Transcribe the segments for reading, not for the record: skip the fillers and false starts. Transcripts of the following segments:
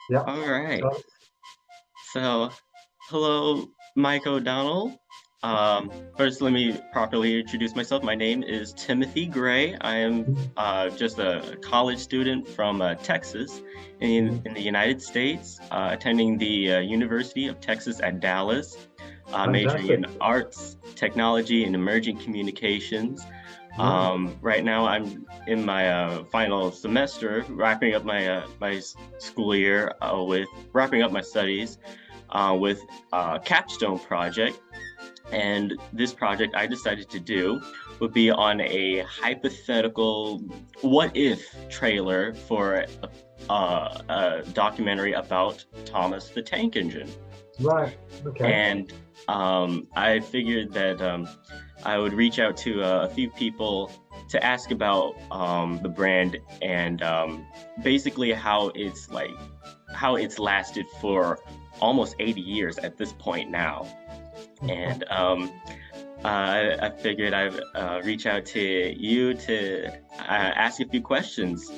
Yeah. All right. So, So, hello, Mike O'Donnell. First, let me properly introduce myself. My name is Timothy Gray. I am just a college student from Texas in the United States, attending the University of Texas at Dallas, majoring fantastic. in arts, technology, and emerging communications. Yeah. Right now, I'm in my final semester, wrapping up my school year with wrapping up my studies with a capstone project. And this project I decided to do would be on a hypothetical what if trailer for a documentary about Thomas the Tank Engine. Right. Okay. And I figured that I would reach out to a few people to ask about the brand and basically how it's lasted for almost 80 years at this point now. And I figured I'd reach out to you to ask a few questions.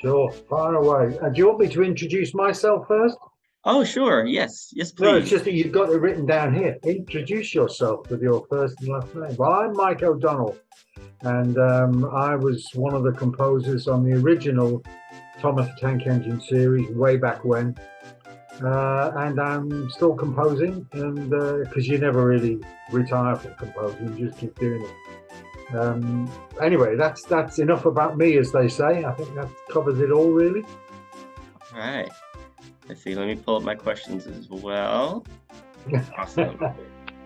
Sure. Far away. Do you want me to introduce myself first? Oh, sure. Yes, No, it's please. just that you've got it written down here. Introduce yourself with your first and last name. Well, I'm Mike O'Donnell, and I was one of the composers on the original Thomas the Tank Engine series way back when. And I'm still composing, and because you never really retire from composing, you just keep doing it. Anyway, that's enough about me, as they say. I think that covers it all, really. All right. Let's see. Let me pull up my questions as well. Awesome.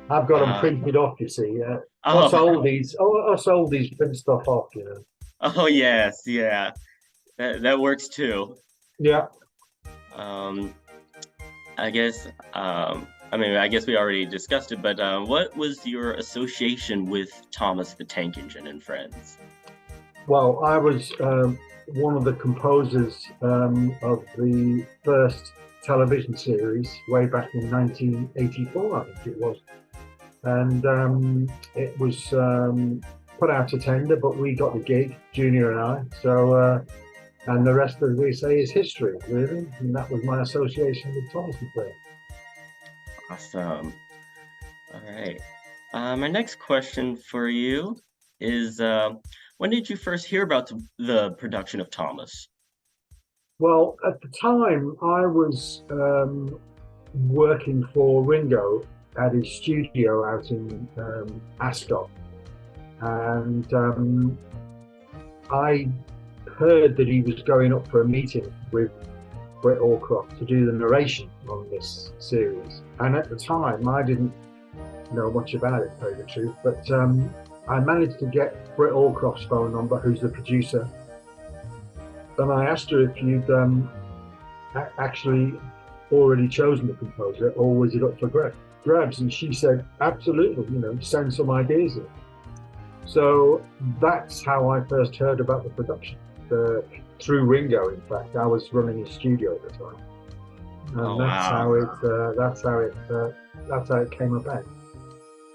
I've got them Uh, printed off, you see. oh, Us oldies print stuff off, you know. oh yes, yeah. That works too. Yeah. Um, I guess. I guess we already discussed it, but what was your association with Thomas the Tank Engine and Friends? Well, I was one of the composers of the first television series way back in 1984, I think it was. And it was put out to tender, but we got the gig, Junior and I. So, and the rest, as we say, is history, really. And that was my association with Thomas the Tank. Awesome. All right. My next question for you is when did you first hear about the production of Thomas? Well, at the time, I was working for Ringo at his studio out in Ascot, and I heard that he was going up for a meeting with Brett Allcroft to do the narration on this series. And at the time, I didn't know much about it, to tell you the truth, but I managed to get Brett Allcroft's phone number, who's the producer, and I asked her if you'd actually already chosen the composer, or was it up for grabs? And she said, absolutely, send some ideas in. So that's how I first heard about the production. Through Ringo, in fact, I was running his studio at the time, Oh and wow. that's how it came about.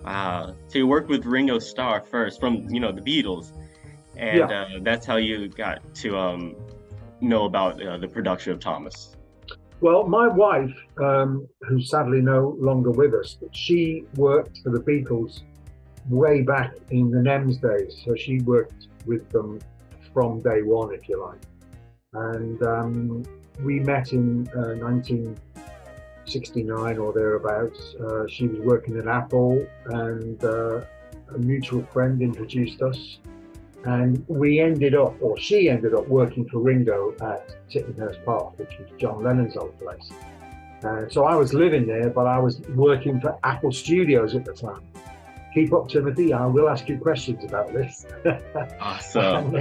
Wow. So you worked with Ringo Starr first from, the Beatles, and Yeah. that's how you got to know about the production of Thomas. Well, my wife, who's sadly no longer with us, but she worked for the Beatles way back in the NEMS days. So she worked with them from day one, if you like. And we met in 1969 or thereabouts. She was working at Apple, and a mutual friend introduced us. And she ended up working for Ringo at Tittenhurst Park, which was John Lennon's old place. So I was living there, but I was working for Apple Studios at the time. Keep up, Timothy. I will ask you questions about this. Awesome.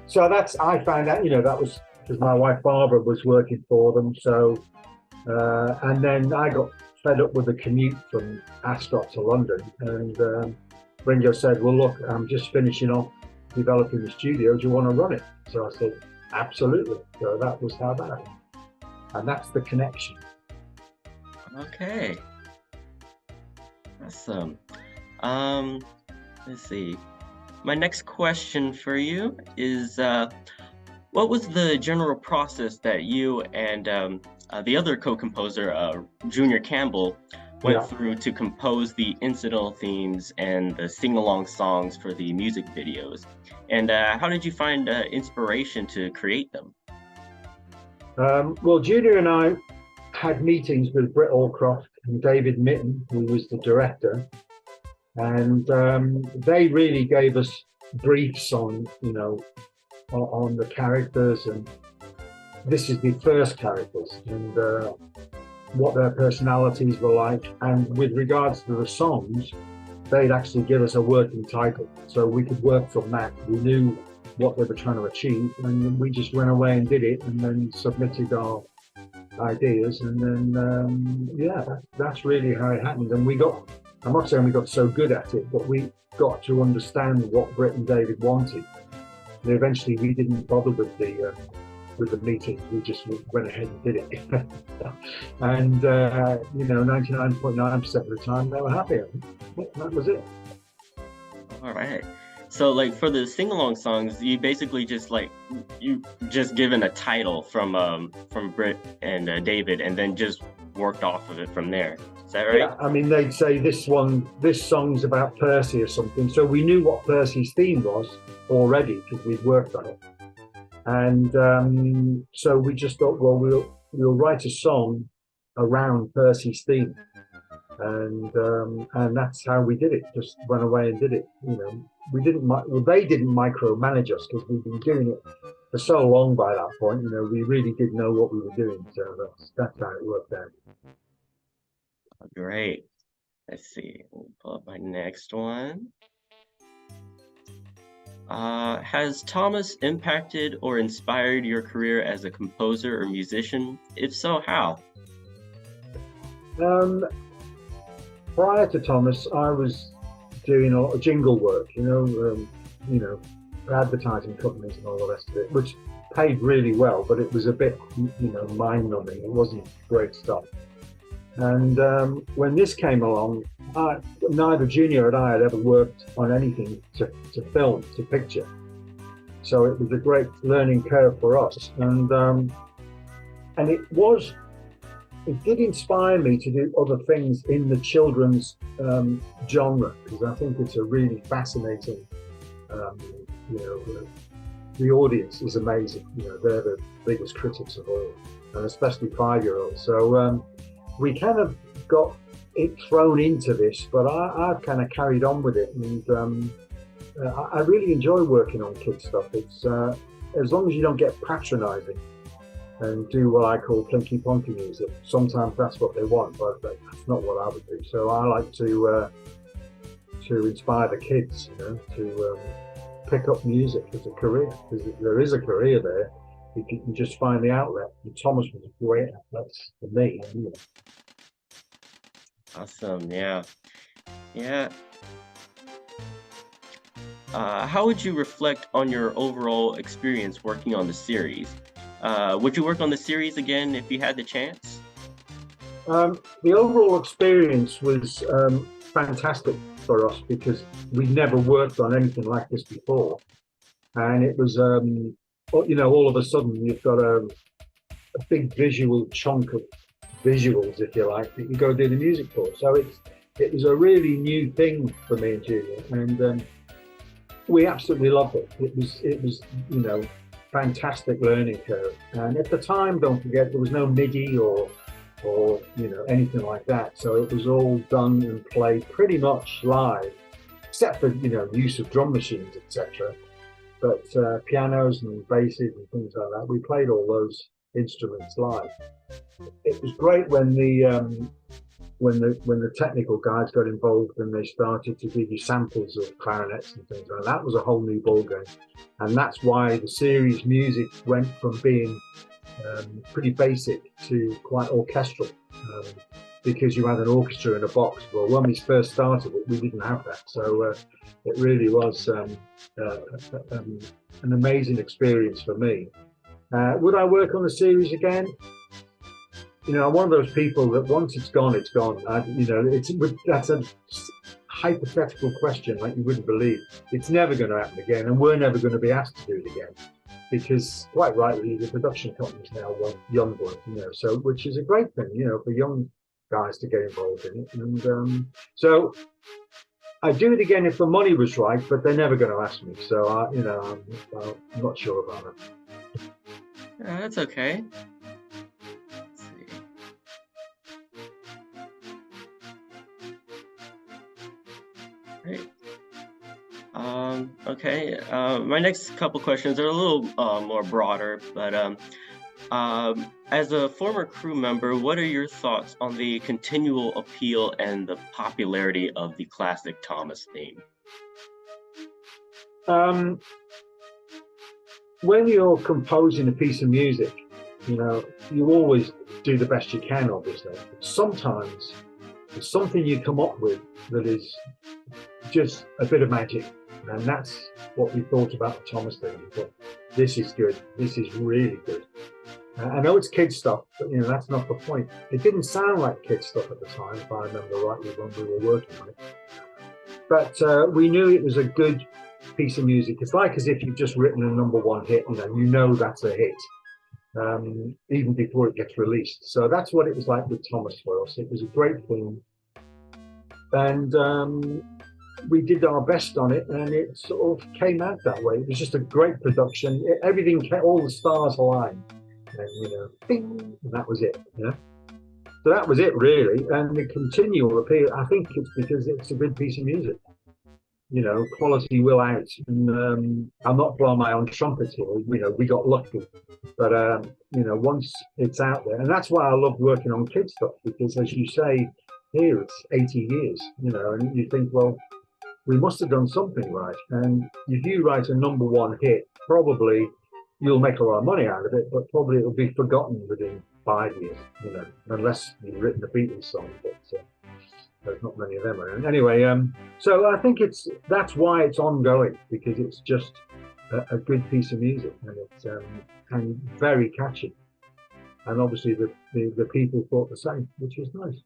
So I found out, that was because my wife Barbara was working for them. So, and then I got fed up with the commute from Ascot to London, and Ringo said, well, look, I'm just finishing off developing the studio. Do you want to run it? So I said, absolutely. So that was how that happened. And that's the connection. Okay. Awesome. Um, let's see. My next question for you is What was the general process that you and the other co-composer, Junior Campbell, went Yeah. through to compose the incidental themes and the sing-along songs for the music videos? And how did you find inspiration to create them? Well, Junior and I had meetings with Britt Allcroft and David Mitten, who was the director, and they really gave us briefs on, on the characters, and this is the first characters, and what their personalities were like. And with regards to the songs, they'd actually give us a working title, so we could work from that. We knew what they were trying to achieve, and we just went away and did it, and then submitted our ideas, and then yeah, that's really how it happened. And we got, I'm not saying we got so good at it, but we got to understand what Britt and David wanted. And eventually, we didn't bother with the meetings. We just went ahead and did it. And 99.9% of the time, they were happy. That was it. All right. So like for the sing-along songs, you basically just you just given a title from Britt and David, and then just worked off of it from there. Is that right? Yeah, I mean, they'd say this song's about Percy or something. So we knew what Percy's theme was already because we'd worked on it. And so we just thought, well, we'll write a song around Percy's theme, and that's how we did it. Just went away and did it. We didn't. Well, they didn't micromanage us because we'd been doing it for so long by that point. We really did know what we were doing. So that's how it worked out. Great. Let's see. Let me pull up my next one. Has Thomas impacted or inspired your career as a composer or musician? If so, how? Prior to Thomas, I was doing a lot of jingle work, advertising companies and all the rest of it, which paid really well, but it was a bit, mind-numbing. It wasn't great stuff. And when this came along, neither Junior and I had ever worked on anything to film, to picture. So it was a great learning curve for us. And it did inspire me to do other things in the children's genre, because I think it's a really fascinating, the audience is amazing. They're the biggest critics of all, and especially 5-year-olds. So we kind of got it thrown into this, but I've kind of carried on with it, and I really enjoy working on kids stuff. It's as long as you don't get patronizing and do what I call plinky plonky music. Sometimes that's what they want, but that's not what I would do. So I like to inspire the kids, to pick up music as a career, because there is a career there. You can just find the outlet. And Thomas was a great outlet for me. Awesome. Yeah. How would you reflect on your overall experience working on the series? Would you work on the series again if you had the chance? The overall experience was fantastic for us because we'd never worked on anything like this before. And it was, all of a sudden you've got a big visual chunk of visuals, if you like, that you go do the music for. So it was a really new thing for me and Julia, and we absolutely loved it. It was fantastic learning curve. And at the time, don't forget, there was no MIDI or anything like that. So it was all done and played pretty much live, except for use of drum machines, etc. But pianos and basses and things like that, we played all those instruments live. It was great when the technical guys got involved and they started to give you samples of clarinets and things like that. That was a whole new ballgame, and that's why the series music went from being pretty basic to quite orchestral, because you had an orchestra in a box. Well, when we first started it, we didn't have that, so it really was an amazing experience for me. Would I work on the series again? I'm one of those people that once it's gone, it's gone. That's a hypothetical question like you wouldn't believe. It's never going to happen again, and we're never going to be asked to do it again, because quite rightly the production companies now want young blood, so which is a great thing, for young guys to get involved in it. And so I'd do it again if the money was right, but they're never going to ask me. So I'm not sure about it. That's okay. Let's see. Great. Okay. My next couple questions are a little more broader, but as a former crew member, what are your thoughts on the continual appeal and the popularity of the classic Thomas theme? When you're composing a piece of music, you always do the best you can, obviously. Sometimes there's something you come up with that is just a bit of magic. And that's what we thought about the Thomas thing. We thought, this is good. This is really good. I know it's kid stuff, but that's not the point. It didn't sound like kid stuff at the time, if I remember rightly, when we were working on it. But we knew it was a good piece of music. It's like as if you've just written a #1 hit, that's a hit, even before it gets released. So that's what it was like with Thomas for us. It was a great theme, and we did our best on it, and it sort of came out that way. It was just a great production. Everything, all the stars aligned, and bing, and that was it. So that was it, really. And the continual appeal, I think it's because it's a good piece of music. Quality will out. And I'm not blowing my own trumpet here. We got lucky. But, once it's out there, and that's why I love working on kid stuff, because as you say, here it's 80 years, and you think, well, we must have done something right. And if you write a #1 hit, probably you'll make a lot of money out of it, but probably it'll be forgotten within 5 years, unless you've written a Beatles song. But there's not many of them around. Anyway, so I think that's why it's ongoing, because it's just a good piece of music, and it's and very catchy. And obviously the people thought the same, which was nice.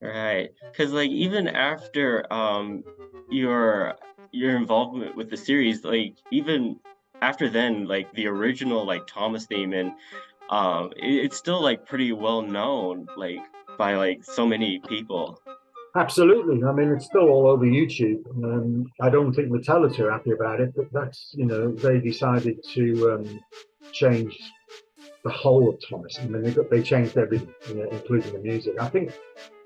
Right, because even after your involvement with the series, even after then, the original Thomas theme, and it's still pretty well known by so many people. Absolutely. I mean, it's still all over YouTube. I don't think Mattel are too happy about it, but that's they decided to change the whole of Thomas. I mean, they changed everything, including the music.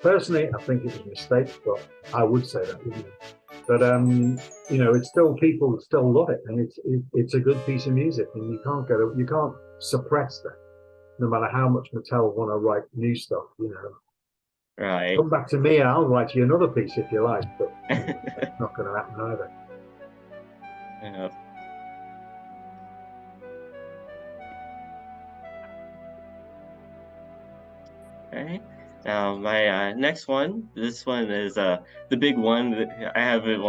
Personally, I think it was a mistake, but I would say that. But it's still, people still love it, and it's a good piece of music, and you can't suppress that, no matter how much Mattel want to write new stuff. Right. Come back to me, and I'll write you another piece if you like, but it's not going to happen either. Yeah. Okay. Now my next one. This one is the big one. I have it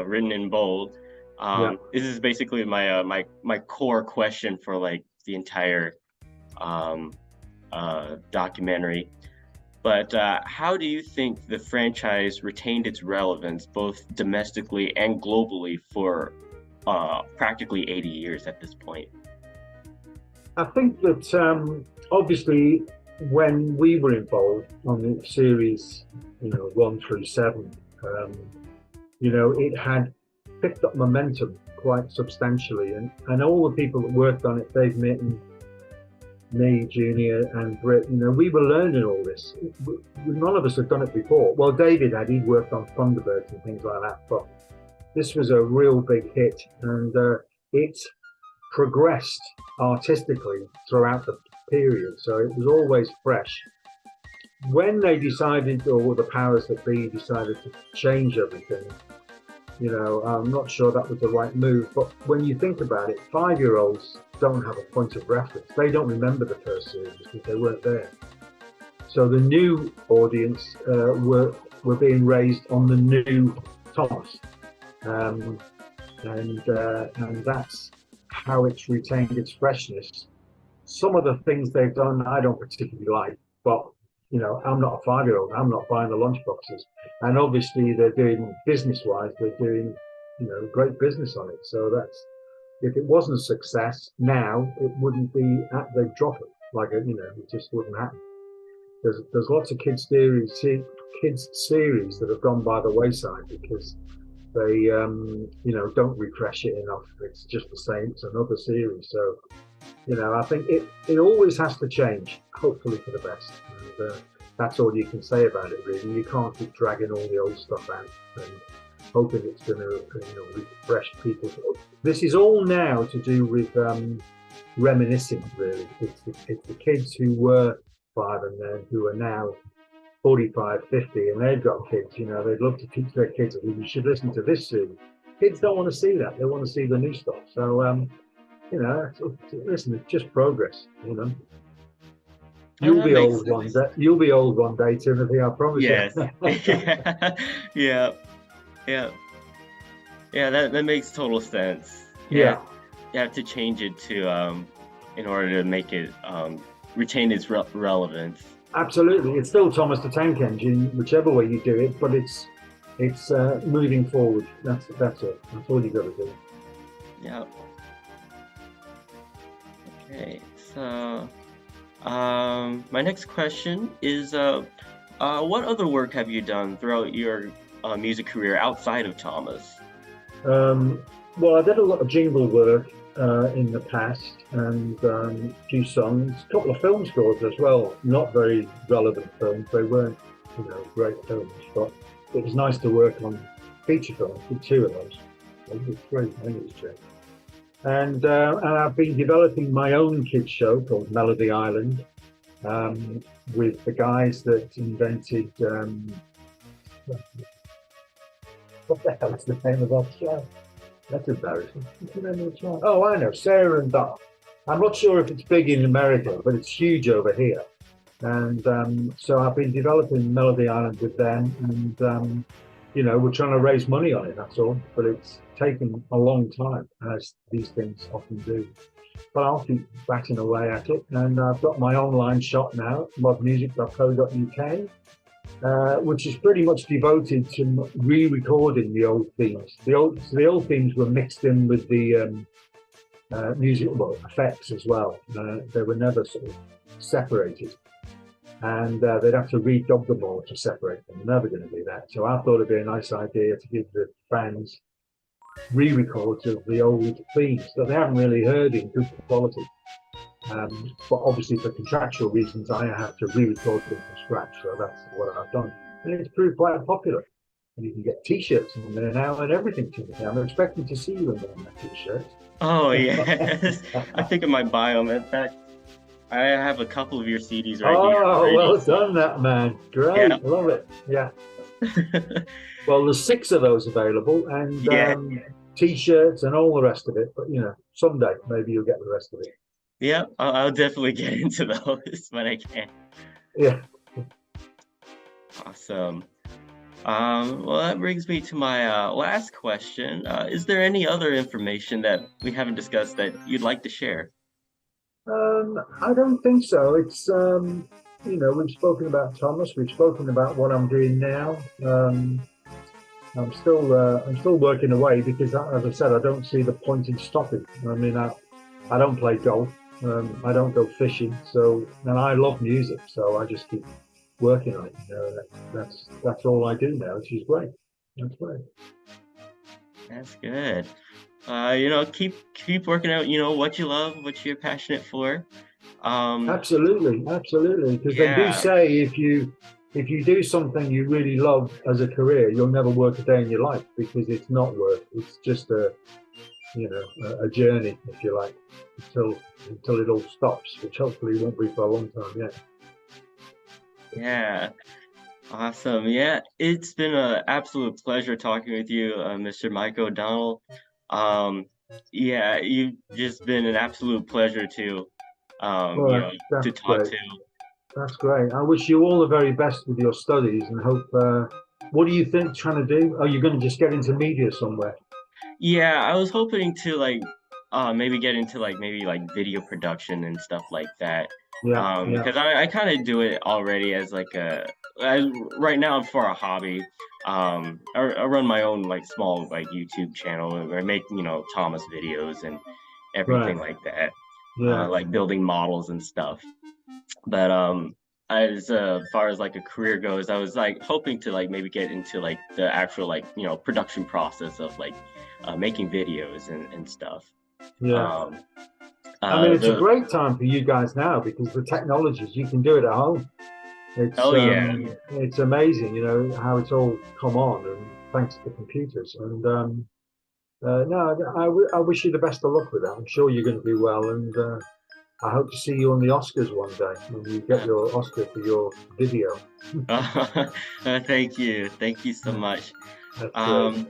written in bold. Yeah. This is basically my my core question for the entire documentary. But how do you think the franchise retained its relevance both domestically and globally for practically 80 years at this point? I think that obviously when we were involved on the series, 1 through 7, it had picked up momentum quite substantially, and all the people that worked on it, Dave Mitton, me, Junior, and Britt, we were learning all this. None of us had done it before. Well, David had, he'd worked on Thunderbirds and things like that, but this was a real big hit, and it progressed artistically throughout the period, so it was always fresh. When they decided, or the powers that be decided to change everything, I'm not sure that was the right move, but when you think about it, 5-year-olds don't have a point of reference. They don't remember the first series because they weren't there. So the new audience were being raised on the new Thomas, and that's how it's retained its freshness. Some of the things they've done I don't particularly like, but I'm not a 5-year-old. I'm not buying the lunchboxes. And obviously, they're doing business-wise. They're doing, great business on it. So that's if it wasn't a success now, it wouldn't be. They'd drop it. It just wouldn't happen. There's lots of kids series that have gone by the wayside because they don't refresh it enough. It's just the same. It's another series. So I think it always has to change, hopefully for the best. And that's all you can say about it, really. You can't keep dragging all the old stuff out and hoping it's going to refresh people. This is all now to do with reminiscing, really. It's the kids who were 5 and then who are now 45, 50, and they've got kids. They'd love to teach their kids that you should listen to this series. Kids don't want to see that. They want to see the new stuff. So, listen, it's just progress. You'll be old one day. You'll be old one day, Timothy. I promise yes. you. Yeah. That makes total sense. Yeah. You have to change it to in order to make it retain its relevance. Absolutely, it's still Thomas the Tank Engine, whichever way you do it, but it's moving forward. That's it. That's all you got to do. Yeah. Okay, so my next question is, what other work have you done throughout your music career outside of Thomas? Well, I did a lot of jingle work in the past, and a few songs, a couple of film scores as well. Not very relevant films; they weren't, great films, but it was nice to work on feature films. Did 2 of those. I think it's 3. I think it's 3. And I've been developing my own kids show called Melody Island with the guys that invented. What the hell is the name of that show? That's embarrassing. What's the name of the show? Oh, I know, Sarah and Dot. I'm not sure if it's big in America, but it's huge over here. And so I've been developing Melody Island with them, and we're trying to raise money on it. That's all. But it's taken a long time, as these things often do. But I'll keep batting away at it. And I've got my online shop now, modmusic.co.uk, which is pretty much devoted to re-recording the old themes. The old themes were mixed in with the musical effects as well. They were never sort of separated. And they'd have to redub them all to separate them. They're never going to do that. So I thought it'd be a nice idea to give the fans re-records of the old themes that they haven't really heard in good quality. But obviously for contractual reasons, I have to re-record them from scratch. So that's what I've done. And it's proved quite popular. And you can get T-shirts in there now and everything. I'm expecting to see you in that T-shirt. Oh, yes. I think I might buy them. In fact, I have a couple of your CDs right here. Oh, well done, that man. Great. Yeah. Love it. Yeah. Well, there's 6 of those available, and T-shirts and all the rest of it. But, someday maybe you'll get the rest of it. Yeah, I'll definitely get into those when I can. Yeah. Awesome. Well, that brings me to my last question. Is there any other information that we haven't discussed that you'd like to share? I don't think so. It's we've spoken about Thomas. We've spoken about what I'm doing now. I'm still working away because, as I said, I don't see the point in stopping. I mean, I don't play golf. I don't go fishing. And I love music, so I just keep working on it. That's all I do now, which is great. That's great. That's good. Keep working out, what you love, what you're passionate for. Absolutely. Because they do say if you do something you really love as a career, you'll never work a day in your life because it's not work. It's just a journey, if you like, until it all stops, which hopefully won't be for a long time yet. Yeah. Awesome. Yeah, it's been an absolute pleasure talking with you, Mr. Mike O'Donnell. You've just been an absolute pleasure to talk great. to. That's great. I wish you all the very best with your studies and hope. What do you think trying to do? Are you going to just get into media somewhere? Yeah, I was hoping to maybe get into maybe video production and stuff like that. Yeah, yeah, Because I kind of do it already as like right now for a hobby. I run my own like small like YouTube channel where I make, you know, Thomas videos and right, everything like that, yeah, like building models and stuff. But as far as like a career goes, I was like hoping to like maybe get into like the actual like, you know, production process of like making videos and stuff. yeah. Um, I mean, it's a the great time for you guys now because the technologies you can do it at home. Oh yeah. It's amazing, you know, how it's all come on, and thanks to the computers. And no, I wish you the best of luck with that. I'm sure you're going to do well, and I hope to see you on the Oscars one day when you get your Oscar for your video. Thank you so much. That's great. Um,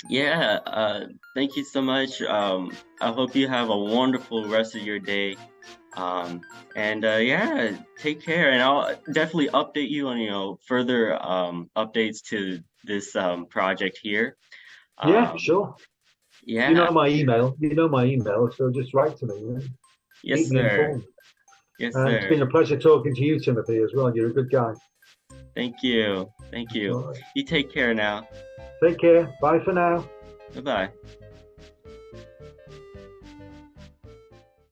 yeah, thank you so much. I hope you have a wonderful rest of your day. Um, and yeah, take care, and I'll definitely update you on, you know, further updates to this project here. Yeah, Um, sure. You yeah, know my email. You know my email, so just write to me. You know? yes, Keep me sir. informed. Yes, And it's sir. been a pleasure talking to you, Timothy, as well. You're a good guy. Thank you. Thank you. All right. You take care now. Take care. Bye for now. Bye bye.